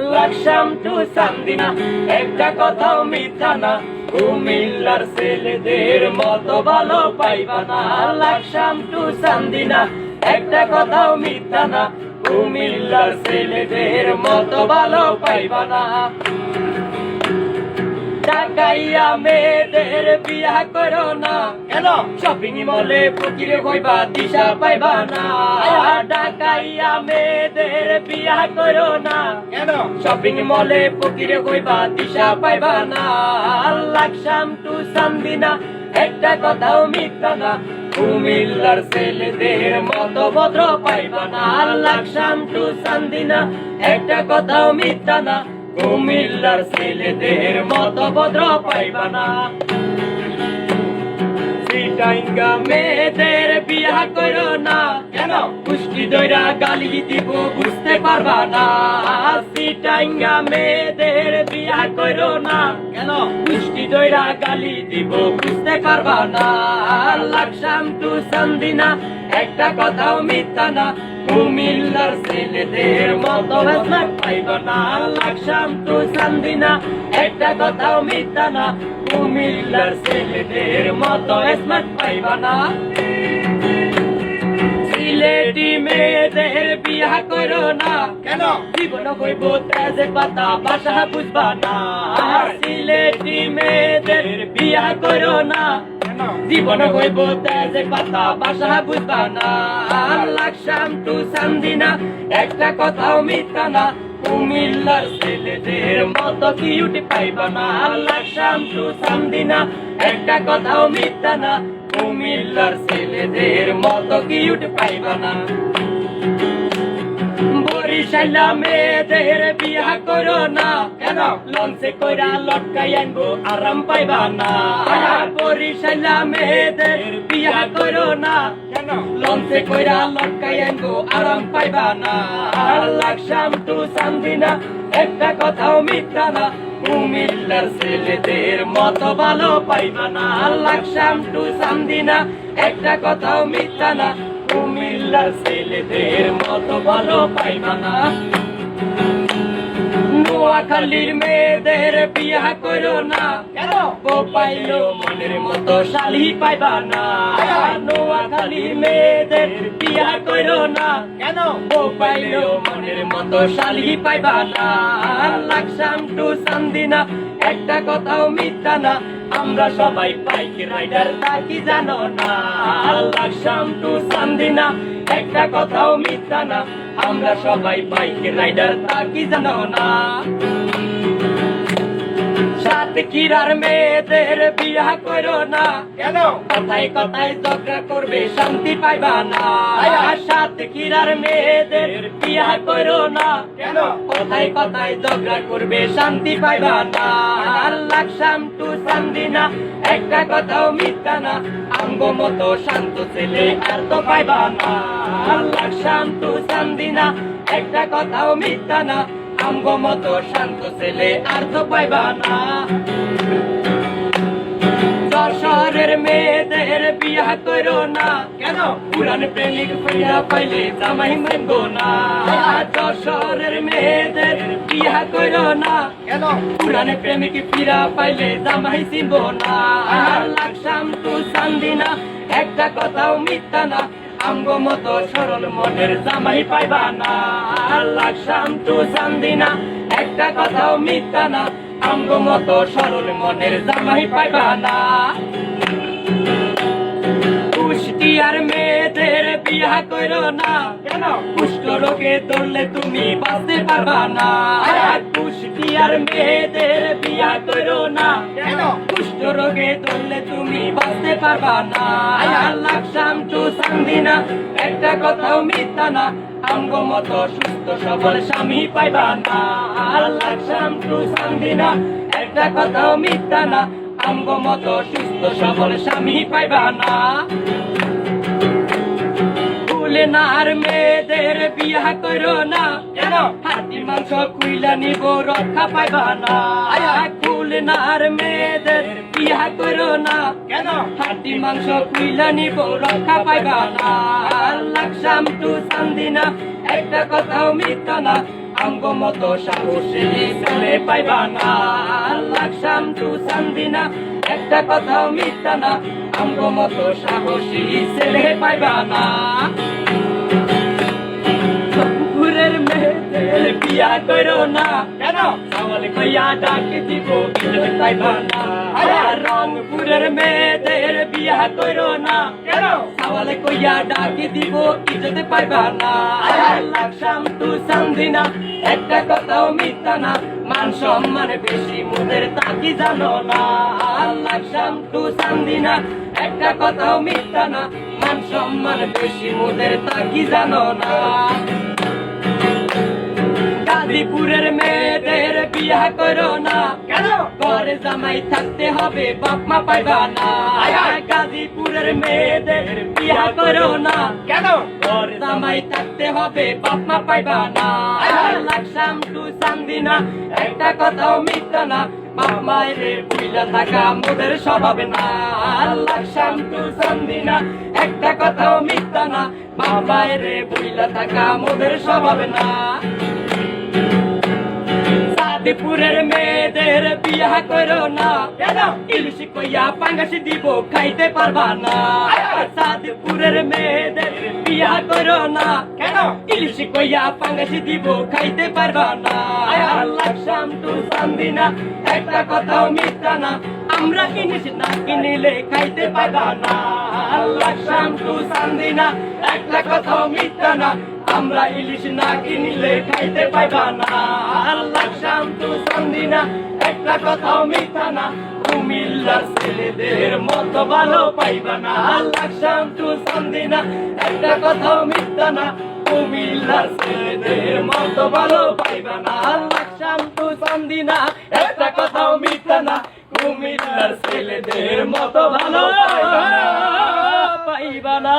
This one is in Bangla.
লাকসাম টু চান্দিনা একটা কথাও মিথ্যা না, কুমিল্লার ছেলেদের মতো ভালো পাইবা না। লাকসাম টু চান্দিনা একটা কথাও মিথ্যা না, কুমিল্লার ছেলেদের মতো ভালো পাইবা না। ঢাকাইয়া মেয়েদের বিয়া করো না, কেন? শপিং মলে ফকির হইবা দিশা পাইবা না। ঢাকাইয়া মেয়েদের বিয়া করো না, কেন? শপিং মলে ফকির হইবা দিশা পাইবা না। লাকসাম টু চান্দিনা একটা কথাও মিথ্যা না, কুমিল্লার ছেলেদের মতো ভদ্র পাইবা না। লাকসাম টু চান্দিনা একটা কথাও মিথ্যা না, কুমিল্লার ছেলেদের মতো ভদ্র পাইবা না। চিটাঙ্গা মেয়েদের বিয়া করো না, কেন? কুষ্টি দইরা গালি দিব বুঝতে পারবা না। চিটাঙ্গা মেয়েদের বিয়া করো না, কেন? কুষ্টি দইরা গালি দিব বুঝতে পারবা না। লাকসাম টু চান্দিনা একটা কথাও মিথ্যা না, কুমিল্লার ছেলেদের মতো স্মার্ট পাইবা না। লাকসাম টু চান্দিনা একটা কথাও মিথ্যা না, কুমিল্লার ছেলেদের মতো স্মার্ট পাইবা না। সিলেটি মেয়েদের বিয়া করো না, কেন? জীবন হইব তেজে পাতা ভাষা বুঝবা না। সিলেটি মেয়েদের বিয়া করো না, জীবন হইব তেজে পাতা ভাষা বুঝবা না। লাকসাম টু চান্দিনা একটা কথাও মিথ্যা না, কুমিল্লার ছেলেদের মতো কিউট পাইবা না। লাকসাম টু চান্দিনা একটা কথাও মিথ্যা না, কুমিল্লার ছেলেদের মতো কিউট পাইবা না। বরিশাইলা মেয়েদের বিয়া করো না, কেন? লঞ্চে কইরা লটকাই আনবো আরাম পাইবা না। বরিশাইলা মেয়েদের বিয়া করো না, কেন? লঞ্চে কইরা লটকাই আনবো আরাম পাইবা না। লাকসাম টু চান্দিনা একটা কথাও মিথ্যা না, কুমিল্লার ছেলেদের মতো ভালো পাইবা না। লাকসাম টু চান্দিনা একটা কথাও মিথ্যা না, কুমিল্লার ছেলেদের মতো ভালো পাইবা না। নোয়াখালীর মেয়েদের বিয়া করো না, কেন? বউ পাইলো মনের মতো শালি পাইবা না। নোয়াখালীর মেয়েদের বিয়া করো না, কেন? বউ পাইলো মনের মতো শালি পাইবা না। লাকসাম টু চান্দিনা একটা কথাও মিথ্যা না, আমরা সবাই বাইক রাইডার তা কি জানো না। লাকসাম টু চান্দিনা একটা কথাও মিথ্যা না, আমরা সবাই বাইক রাইডার তা কি জানো না। সাতক্ষীরার মেয়েদের বিয়া করো না, কেন? কথায় কথায় ঝগড়া করবে শান্তি পাইবা না। সাতক্ষীরার মেয়েদের বিয়া করো না, কেন? কথায় কথায় ঝগড়া করবে শান্তি পাইবা না। লাকসাম টু চান্দিনা একটা কথাও মিথ্যা না, আঙ্গ মতো শান্ত ছেলে আর তো পাইবা না। লাকসাম টু চান্দিনা একটা কথাও মিথ্যা না, আঙ্গ মতো শান্ত ছেলে আর তো পাইবা না। শহরের মেয়েদের বিয়া করো না, কেন? পুরান প্রেমিক ফিরা পাইলে জামাই মানবো না। শহরের মেয়েদের বিয়া করো না, কেন? পুরান প্রেমিক ফিরা পাইলে জামাই চিনবো না। লাকসাম টু চান্দিনা একটা কথাও মিথ্যা না, আঙ্গ মতো সরল মনের জামাই পাইবা না। লাকসাম টু চান্দিনা একটা কথাও মিথ্যা না, আঙ্গ মতো সরল মনের জামাই পাইবা না। কুষ্টিয়ার মেয়েদের বিয়া করো না, কেন? কুষ্ঠ রোগে ধরলে তুমি বাঁচতে পারবা না। কুষ্টিয়ার মেয়েদের বিয়া করো না, কেন? কুষ্ঠ রোগে ধরলে তুমি বাঁচতে পারবা না। লাকসাম টু চান্দিনা একটা কথাও মিথ্যা না, আঙ্গ মতো সুস্থ সবল স্বামী পাইবা না। লাকসাম টু চান্দিনা একটা কথাও মিথ্যা না, আঙ্গ মতো সুস্থ সবল স্বামী পাইবা না। খুলনার মেয়েদের বিয়া করো না, কেন? হাতির মাংস কুইলা নিব রক্ষা পাইবা না। খুলনার মেয়েদের বিয়া করো না, কেন? হাতির মাংস কুইলা নিব রক্ষা পাইবা না। লাকসাম টু চান্দিনা একটা কথাও মিথ্যা না, আমগো মতো সাহসী ছেলে পাইবা না লাকসাম টু চান্দিনা একটা কথাও মিথ্যা না আমগো মতো সাহসী ছেলে পাইবা না পুরের মেয়েদের বিয়া করো না কেন সওয়াল কইয়া ডাক দিব ইজ্জত পাইবা না রংপুরের মেয়েদের বিয়া করো না কেন সওয়াল কইয়া ডাক দিব ইজ্জত পাইবা না লাকসাম টু চান্দিনা একটা কথাও মিথ্যা না মান সম্মান বেশি মোদের তাকি জানো না লাকসাম টু চান্দিনা একটা কথাও মিথ্যা না মান সম্মান বেশি মোদের তাকি জানো না গাজীপুরের মেয়েদের বিয়া করো না কেন ঘরে জামাই থাকতে হবে বাপ মা পাইবা না গাজীপুরের মেয়েদের বিয়া করো না কেন ঘরে জামাই থাকতে হবে বাপ মা পাইবা না লাকসাম টু চান্দিনা একটা কথাও মিথ্যা না বাপ মায়ের বুইলা থাকা মোদের স্বভাব না লাকসাম টু চান্দিনা একটা কথাও মিথ্যা না বাপ মায়ের বুইলা থাকা মোদের স্বভাব না সাদিপুরের মেয়েদের বিয়া করো না কেন ইলিশ কইয়া পাঙ্গাসি দিব খাইতে পারবা না সাদিপুরের মেয়েদের বিয়া করো না কেন ইলিশ কইয়া পাঙ্গাসি দিব খাইতে পারবা না লাকসাম টু চান্দিনা একটা কথাও মিথ্যা না আমরা ইলিশ না কিনিলে খাইতে পারবা না লাকসাম টু চান্দিনা একটা কথাও মিথ্যা না আমরা ইলিশ না কিনিলে খাইতে পাইবা না লাকসাম টু চান্দিনা একটা কথাও মিথ্যা না কুমিল্লার ছেলেদের মতো ভালো পাইবা না লাকসাম টু চান্দিনা একটা কথাও মিথ্যা না কুমিল্লার ছেলেদের মতো ভালো পাইবা না লাকসাম টু চান্দিনা একটা কথাও মিথ্যা না কুমিল্লার ছেলেদের মতো ভালো পাইবা না